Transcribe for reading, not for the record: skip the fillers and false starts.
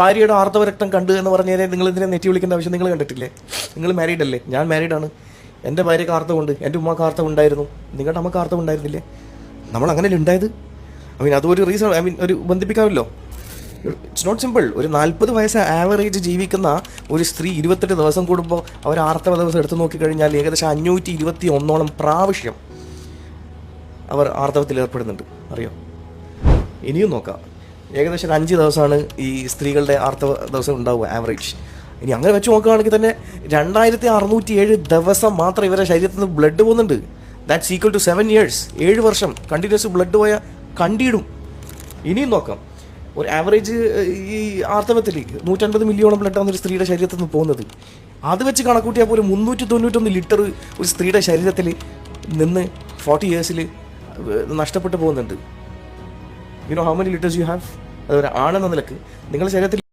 ഭാര്യയുടെ ആർത്തവരക്തം കണ്ടു എന്ന് പറഞ്ഞാൽ നിങ്ങൾ ഇതിനെ നെറ്റി വിളിക്കേണ്ട ആവശ്യം നിങ്ങൾ കണ്ടിട്ടില്ലേ? നിങ്ങൾ മാരീഡ് അല്ലേ? ഞാൻ മാരീഡാണ്. എൻ്റെ ഭാര്യയ്ക്ക് ആർത്തവുണ്ട്, എൻ്റെ ഉമ്മക്ക് ആർത്തവം ഉണ്ടായിരുന്നു, നിങ്ങളുടെ അമ്മക്ക് ആർത്തവം ഉണ്ടായിരുന്നില്ലേ? നമ്മൾ അങ്ങനെയല്ലേ ഉണ്ടായത്? അതൊരു റീസൺ, ഒരു ബന്ധിപ്പിക്കാമല്ലോ. It's not simple. ഒരു 40 വയസ്സ് ആവറേജ് ജീവിക്കുന്ന ഒരു സ്ത്രീ 28 ദിവസം കൂടുമ്പോൾ അവർ ആർത്തവ ദിവസം എടുത്തു നോക്കിക്കഴിഞ്ഞാൽ ഏകദേശം 521 പ്രാവശ്യം അവർ ആർത്തവത്തിൽ ഏർപ്പെടുന്നുണ്ട്. അറിയോ? ഇനിയും നോക്കാം. ഏകദേശം 5 ദിവസമാണ് ഈ സ്ത്രീകളുടെ ആർത്തവ ദിവസം ഉണ്ടാവുക ആവറേജ്. ഇനി അങ്ങനെ വെച്ച് നോക്കുകയാണെങ്കിൽ തന്നെ 2607 ദിവസം മാത്രം ഇവരുടെ ശരീരത്തിൽ നിന്ന് ബ്ലഡ് പോകുന്നുണ്ട്. That's equal to 7 years. 7 വർഷം കണ്ടിന്യൂസ് ബ്ലഡ് പോയാൽ കണ്ടിടും. ഇനിയും നോക്കാം. ഒരു ആവറേജ് ഈ ആർത്തവത്തിൽ 150 മില്ലിയോളം ബ്ലഡാണ് ഒരു സ്ത്രീയുടെ ശരീരത്തിൽ നിന്ന് പോകുന്നത്. അത് വെച്ച് കണക്കൂട്ടിയാൽ പോലും 391 ലിറ്റർ ഒരു സ്ത്രീയുടെ ശരീരത്തിൽ നിന്ന് 40 yearsൽ നഷ്ടപ്പെട്ടു പോകുന്നുണ്ട്. You know how many litres you have? അതൊരു ആണെന്ന നിലക്ക് നിങ്ങളുടെ ശരീരത്തിൽ